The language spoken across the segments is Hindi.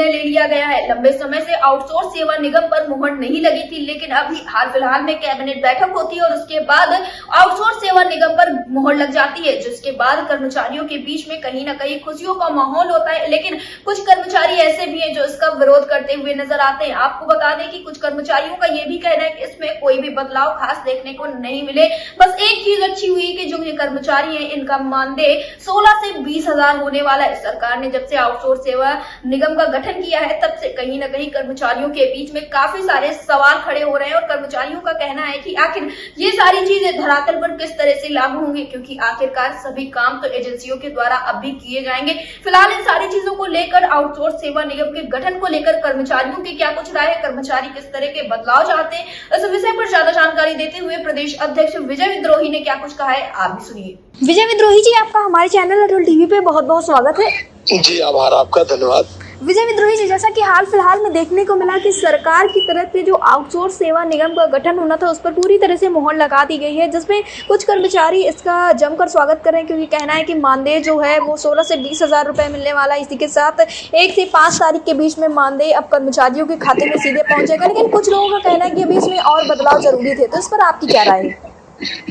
निर्णय ले लिया गया है। लंबे समय से आउटसोर्स सेवा निगम पर मुहर नहीं लगी थी, लेकिन अभी हाल फिलहाल में कैबिनेट बैठक होती है और उसके बाद आउटसोर्स सेवा निगम पर मुहर लग जाती है, जिसके बाद कर्मचारियों के बीच में कहीं न कहीं खुशियों का माहौल होता है। लेकिन कुछ कर्मचारी ऐसे भी हैं जो इसका विरोध करते हुए नजर आते हैं। आपको बता दें कि कुछ कर्मचारियों का ये भी कहना है कि इसमें कोई भी बदलाव खास देखने को नहीं मिले। बस एक चीज अच्छी हुई कि जो ये कर्मचारी हैं, इनका मानदेय 16 से 20 हजार होने वाला है। सरकार ने जब से आउटसोर्स सेवा निगम का गठन किया है, तब से कहीं न कहीं कर्मचारियों के बीच में काफी सारे सवाल खड़े हो रहे हैं और कर्मचारियों का कहना है कि आखिर ये सारी चीजें धरातल पर किस तरह से लागू होंगी, क्योंकि आखिरकार सभी काम तो एजेंसियों के द्वारा अब भी किए जाएंगे। फिलहाल इन सारी चीजों को लेकर, आउटसोर्स सेवा निगम के गठन को लेकर कर्मचारियों की क्या कुछ राय है, कर्मचारी किस तरह के बदलाव चाहते हैं, इस विषय पर ज्यादा जानकारी देते हुए प्रदेश अध्यक्ष विजय विद्रोही ने क्या कुछ कहा है, आप भी सुनिए। विजय विद्रोही जी, आपका हमारे चैनल अटल टीवी पे बहुत बहुत स्वागत है। जी आभार आपका, धन्यवाद। विजय विद्रोही जी, जैसा कि हाल फिलहाल में देखने को मिला कि सरकार की तरफ से जो आउटसोर्स सेवा निगम का गठन होना था, उस पर पूरी तरह से मुहर लगा दी गई है, जिसमें कुछ कर्मचारी इसका जमकर स्वागत कर रहे हैं, क्योंकि कहना है कि मानदेय जो है वो 16 से 20 हजार रुपए मिलने वाला है। इसी के साथ 1 से 5 तारीख के बीच में मानदेय अब कर्मचारियों के खाते में सीधे पहुंचेगा। लेकिन कुछ लोगों का कहना है कि अभी इसमें और बदलाव जरूरी थे, तो इस पर आपकी क्या राय है?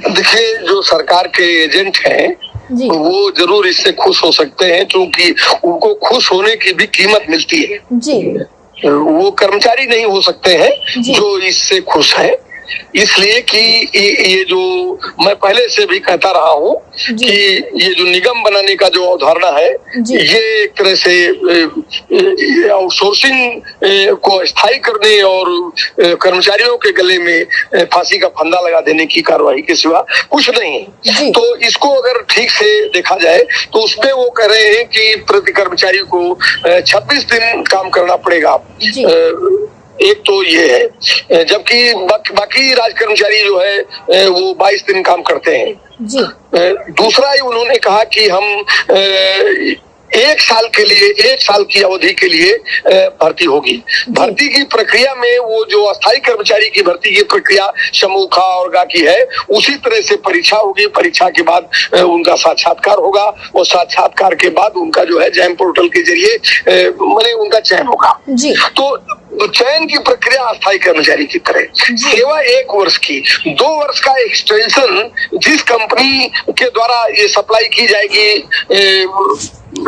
देखिए, जो सरकार के एजेंट हैं वो जरूर इससे खुश हो सकते हैं, क्योंकि उनको खुश होने की भी कीमत मिलती है जी। वो कर्मचारी नहीं हो सकते हैं जो इससे खुश है, इसलिए कि ये जो मैं पहले से भी कहता रहा हूँ कि ये जो निगम बनाने का जो अवधारणा है, ये एक तरह से आउटसोर्सिंग को स्थायी करने और कर्मचारियों के गले में फांसी का फंदा लगा देने की कार्रवाई के सिवा कुछ नहीं है। तो इसको अगर ठीक से देखा जाए तो उसमें वो कह रहे हैं कि प्रति कर्मचारी को 26 दिन काम करना पड़ेगा। एक तो ये है, जबकि बाकी राज कर्मचारी जो है वो 22 दिन काम करते हैं जी। दूसरा ही उन्होंने कहा कि हम 1 साल के लिए, 1 साल की अवधि के लिए भर्ती होगी। भर्ती की प्रक्रिया में वो जो अस्थायी कर्मचारी की भर्ती की प्रक्रिया समूह ख और ग की है, उसी तरह से परीक्षा होगी। परीक्षा के बाद उनका साक्षात्कार होगा और साक्षात्कार के बाद उनका जो है जैम पोर्टल के जरिए माने उनका चयन होगा जी। तो चयन की प्रक्रिया अस्थायी कर्मचारी की तरह, सेवा 1 वर्ष की, 2 वर्ष का एक्सटेंशन जिस कंपनी के द्वारा ये सप्लाई की जाएगी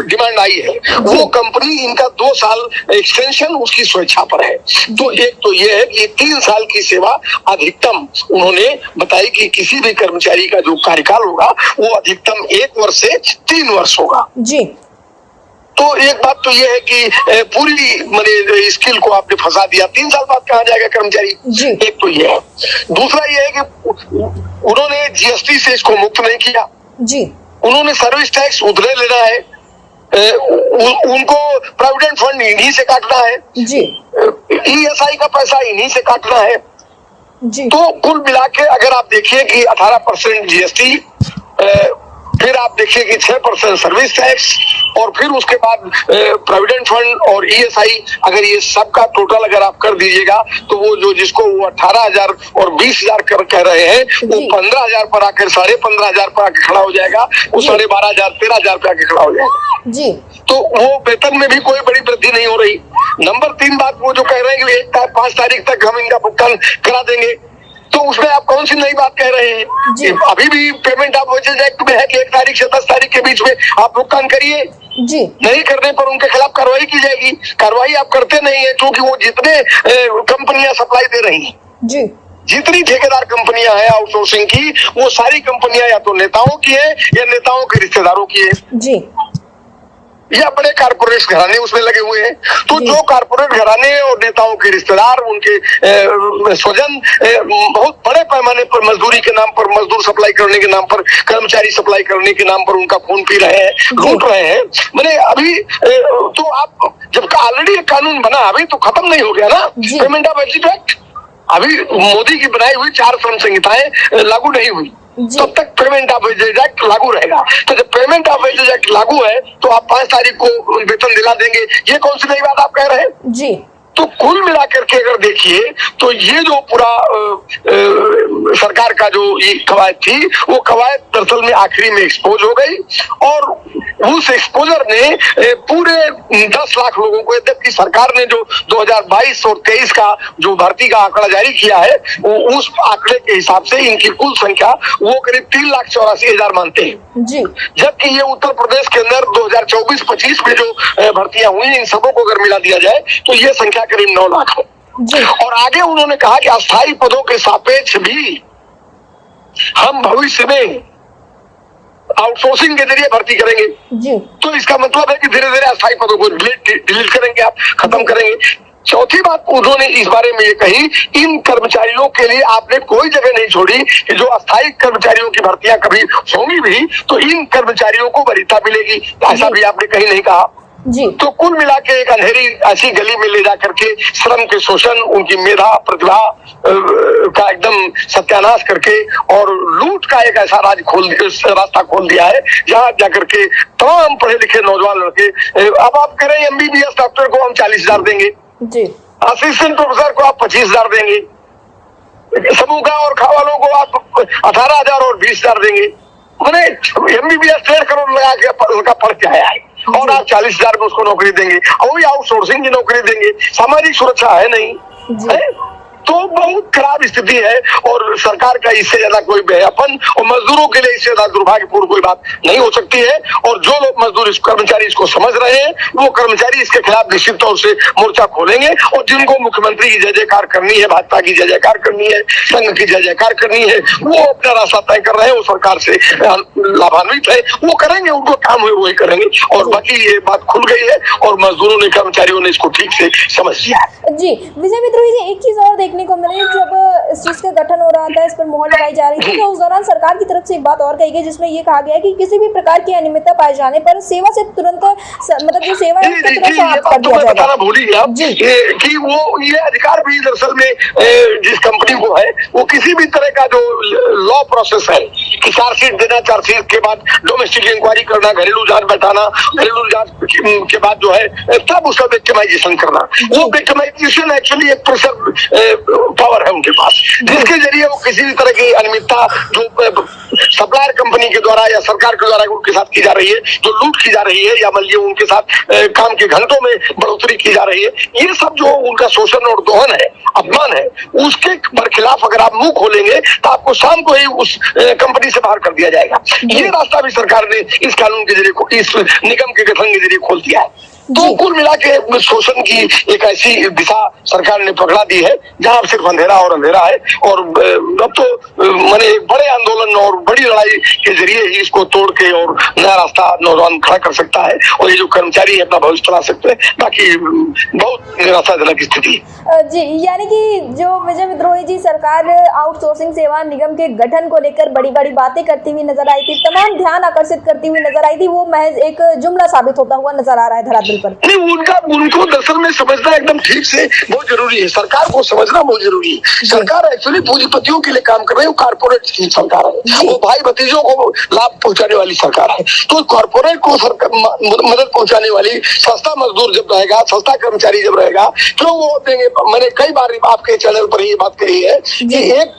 डिमांड आई है, वो कंपनी इनका 2 साल एक्सटेंशन उसकी स्वेच्छा पर है। तो एक तो ये है कि 3 साल की सेवा अधिकतम उन्होंने बताई कि किसी भी कर्मचारी का जो कार्यकाल होगा वो अधिकतम 1 वर्ष से 3 वर्ष होगा जी। तो एक बात तो ये है कि पूरी माने स्किल को आपने फंसा दिया, 3 साल बाद कहाँ जाएगा कर्मचारी, एक तो ये है। दूसरा ये है कि उन्होंने जीएसटी से इसको मुक्त नहीं किया जी। उन्होंने सर्विस टैक्स उधरे लेना है, उनको प्रोविडेंट फंड इन्हीं से काटना है जी। ईएसआई का पैसा इन्हीं से काटना है जी। तो कुल मिला के अगर आप देखिए कि 18% जीएसटी, फिर आप देखिए कि 6% सर्विस टैक्स और फिर उसके बाद प्रोविडेंट फंड और ईएसआई, अगर ये सबका टोटल अगर आप कर दीजिएगा तो वो जो जिसको वो 18,000 और 20,000 कह रहे हैं, वो 15,000 पर आकर 15,500 पर आकर खड़ा हो जाएगा, वो 12,500 13,000 पे आकर खड़ा हो जाएगा जी। तो वो वेतन में भी कोई बड़ी वृद्धि नहीं हो रही। नंबर 3 बात वो जो कह रहे हैं कि 5 तारीख तक हम इनका भुगतान करा देंगे, तो उसमें आप कौन सी नई बात कह रहे हैं? अभी भी पेमेंट ऑफ वेजेस एक्ट में है कि 1 तारीख से 10 तारीख के बीच में आप भुगतान करिए जी। नहीं करने पर उनके खिलाफ कार्रवाई की जाएगी। कार्रवाई आप करते नहीं है, क्योंकि वो जितने कंपनियां सप्लाई दे रही हैं जी, जितनी ठेकेदार कंपनियां हैं आउटसोर्सिंग की, वो सारी कंपनियां या तो नेताओं की है या नेताओं के रिश्तेदारों की है जी, या बड़े कारपोरेट घराने उसमें लगे हुए हैं। तो जो कारपोरेट घराने और नेताओं के रिश्तेदार, उनके स्वजन बहुत बड़े पैमाने पर मजदूरी के नाम पर, मजदूर सप्लाई करने के नाम पर, कर्मचारी सप्लाई करने के नाम पर उनका खून पी रहे हैं, लूट रहे हैं। मैंने अभी तो आप जब ऑलरेडी एक कानून बना, अभी तो खत्म नहीं हो गया ना पेमेंट ऑफ वेजेस एक्ट। अभी मोदी की बनाई हुई 4 श्रम संहिताएं लागू नहीं हुई, तब तक पेमेंट ऑफ वेजेस एक्ट लागू रहेगा। तो जब पेमेंट ऑफ वेजेस एक्ट लागू है तो आप 5 तारीख को वेतन दिला देंगे, ये कौन सी नई बात आप कह रहे हैं जी। तो कुल मिलाकर के अगर देखिए तो ये जो पूरा सरकार का जो ये कवायद थी, वो कवायद दरअसल में आखिरी में एक्सपोज हो गई और उस एक्सपोजर ने पूरे 10 लाख लोगों को, जबकि सरकार ने जो 2022 और 23 का जो भर्ती का आंकड़ा जारी किया है, उस आंकड़े के हिसाब से इनकी कुल संख्या वो करीब 3,84,000 मानते हैं जी। जबकि ये उत्तर प्रदेश के अंदर 2024-25 में जो भर्तियां हुई, इन सबों को अगर मिला दिया जाए तो ये संख्या करीब 9 लाख है जी। और आगे उन्होंने कहा कि अस्थायी पदों के सापेक्ष भी हम भविष्य में आउटसोर्सिंग के जरिए भर्ती करेंगे जी। तो इसका मतलब है कि धीरे धीरे अस्थायी पदों को डिलीट करेंगे, आप खत्म करेंगे। चौथी बात उन्होंने इस बारे में ये कही, इन कर्मचारियों के लिए आपने कोई जगह नहीं छोड़ी कि जो अस्थायी कर्मचारियों की भर्तियां कभी होंगी भी तो इन कर्मचारियों को वरीयता मिलेगी, ऐसा भी आपने कहीं नहीं कहा जी। तो कुल मिला के एक अंधेरी ऐसी गली में ले जा करके श्रम के शोषण, उनकी मेधा प्रतिभा का एकदम सत्यानाश करके और लूट का एक ऐसा रास्ता खोल दिया है जहां जाकर के तमाम पढ़े लिखे नौजवान लड़के, अब आप करें MBBS डॉक्टर को हम 40,000 देंगे जी। असिस्टेंट प्रोफेसर को आप 25,000 देंगे, समूह का और खा वालों को आप 18,000 और 20,000 देंगे। मैंने MBBS 1.5 करोड़ लगा के उनका पढ़ के आया है और आप 40,000 में उसको नौकरी देंगे और वही आउटसोर्सिंग की नौकरी देंगे। सामाजिक सुरक्षा है नहीं है? तो बहुत खराब स्थिति है और सरकार का इससे ज्यादा कोई बेहयापन और मजदूरों के लिए इससे ज्यादा दुर्भाग्यपूर्ण कोई बात नहीं हो सकती है। और जो लोग मजदूर कर्मचारी इसको समझ रहे हैं वो कर्मचारी इसके खिलाफ निश्चित तौर से मोर्चा खोलेंगे और जिनको मुख्यमंत्री की जय जयकार करनी है, भाजपा की जय जयकार करनी है, संघ की जय जयकार करनी है, वो अपना रास्ता तय कर रहे हैं, वो सरकार से लाभान्वित है, वो करेंगे, उनको काम हुए वही करेंगे। और बाकी ये बात खुल गई है और मजदूरों ने, कर्मचारियों ने इसको ठीक से समझ लिया है। जी विजय विद्रोही जी, एक चीज और देखने को मिली, जब इस चीज का गठन हो रहा था, इस पर मोहर लगाई जा रही थी, तो उस दौरान सरकार की तरफ से एक बात और कही गई जिसमें ये कहा गया कि किसी भी प्रकार की अनियमितता पाए जाने पर सेवा से तुरंत मतलब जो सेवा है उसको तुरंत समाप्त कर दिया जाएगा। बताना भूल ही गया कि वो ये अधिकार भी दरअसल में जिस कंपनी को है वो किसी भी तरह का जो लॉ प्रोसेस है कि चार्जशीट देना, चार्जशीट के बाद डोमेस्टिक इंक्वायरी करना, घरेलू जांच बैठाना, घरेलू जांच के बाद जो है तब उसका विक्टिमाइजेशन करना, वो विक्टिमाइजेशन एक्चुअली एक प्रेशर पावर है उनके पास जिसके जरिए वो किसी भी तरह की अनियमितता जो सप्लायर कंपनी के द्वारा या सरकार के द्वारा उनके साथ की जा रही है, जो लूट की जा रही है या मान लीजिए उनके साथ काम के घंटों में बढ़ोतरी की जा रही है, ये सब जो उनका शोषण और दोहन है, अपमान है, उसके खिलाफ अगर आप मुंह खोलेंगे तो आपको शाम को ही उस कंपनी से बाहर कर दिया जाएगा। ये रास्ता भी सरकार ने इस कानून के जरिए, इस निगम के गठन के जरिए खोल दिया है। तो कुल मिला के शोषण की एक ऐसी दिशा सरकार ने पकड़ा दी है जहां सिर्फ अंधेरा और अंधेरा है और अब तो मैंने एक बड़े आंदोलन और बड़ी लड़ाई के जरिए ही इसको तोड़ के और नया रास्ता नौजवान खड़ा कर सकता है और ये जो कर्मचारी है अपना भविष्य चला सकते हैं। बाकी बहुत निराशाजनक स्थिति है जी। यानी कि जो विजय विद्रोही जी, सरकार आउटसोर्सिंग सेवा निगम के गठन को लेकर बड़ी बड़ी बातें करती हुई नजर आई थी, तमाम ध्यान आकर्षित करती हुई नजर आई थी, वो महज एक जुमला साबित होता हुआ नजर आ रहा है धरातल पर। नहीं, उनको दरअसल में समझना एकदम ठीक से बहुत जरूरी है, सरकार को समझना बहुत जरूरी है। सरकार एक्चुअली पूंजीपतियों के लिए काम कर रही है, वो कारपोरेट की सरकार है, वो भाई भतीजों को लाभ पहुंचाने वाली सरकार है। तो कारपोरेट को मदद पहुंचाने वाली सस्ता मजदूर जब रहेगा, सस्ता कर्मचारी जब रहेगा, क्यों वो देंगे। मैंने कई बार आपके चैनल पर ये बात कही है कि एक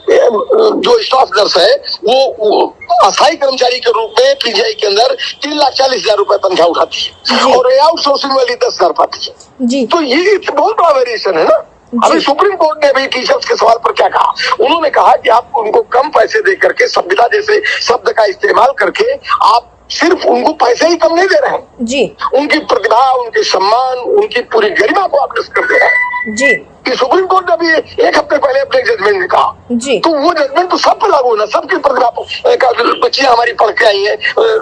जो स्टाफ नर्स है वो अस्थायी कर्मचारी के रूप में पीजीआई के अंदर 3,40,000 रुपए तनख्वाह उठाती है और आउटसोर्सिंग वाली 10,000 पाती है जी। तो ये बहुत बड़ा वेरिएशन है ना। अभी सुप्रीम कोर्ट ने भी टीचर्स के सवाल पर क्या कहा, उन्होंने कहा कि आप उनको कम पैसे दे करके, संविदा जैसे शब्द का इस्तेमाल करके आप सिर्फ उनको पैसे ही कम नहीं दे रहे हैं जी, उनकी प्रतिभा, उनके सम्मान, उनकी पूरी गरिमा को आप डिस्कस कर दे रहे हैं जी। कि सुप्रीम कोर्ट ने भी एक हफ्ते पहले अपने जजमेंट में कहा जी। तो वो जजमेंट तो सब पे लागू होना, सबकी प्रतिभा, बच्चियां हमारी पढ़ के आई है,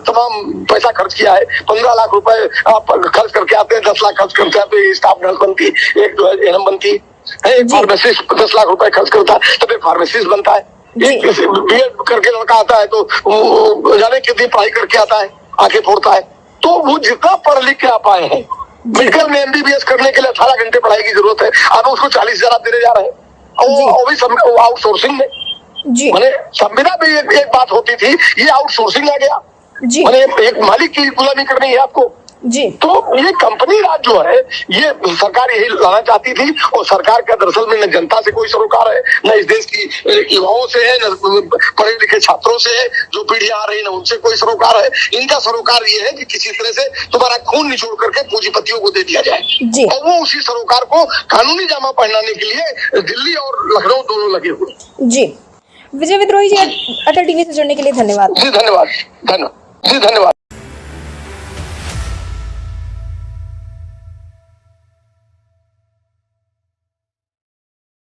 तमाम पैसा खर्च किया है, 15 लाख रुपए आप खर्च करके आते हैं, 10 लाख खर्च करते हैं तो स्टाफ नर्स बनती, एक जो है एनएम बनती है, एक फार्मासिस्ट 10 लाख रुपए खर्च करता है तब एक फार्मासिस्ट बनता है, एक बीएड करके लड़का आता है तो जाने कितनी पढ़ाई करके आता है, आंखें फोड़ता है। तो वो जितना पढ़ लिख के आप आए हैं, मेडिकल में MBBS करने के लिए 18 घंटे पढ़ाई की जरूरत है, आप उसको 40,000 आप देने जा रहे हैं और वो भी आउटसोर्सिंग में। मैंने संविदा में एक बात होती थी, ये आउटसोर्सिंग आ गया। मैंने एक मालिक की गुलामी करनी है आपको, जी। तो ये कंपनी राज जो है, ये सरकार यही लाना चाहती थी, और सरकार का दरअसल में न जनता से कोई सरोकार है, न इस देश की युवाओं से है, न पढ़े लिखे छात्रों से है, जो पीढ़ी आ रही है, न उनसे कोई सरोकार है। इनका सरोकार ये है कि किसी तरह से तुम्हारा खून निचोड़ करके पूंजीपतियों को दे दिया जाए, जी। और वो उसी सरोकार को कानूनी जामा पहनाने के लिए दिल्ली और लखनऊ दोनों लगे हुए। जी, विजय विद्रोही जी, अटल टीवी से जुड़ने के लिए धन्यवाद। जी धन्यवाद, धन्यवाद जी, धन्यवाद।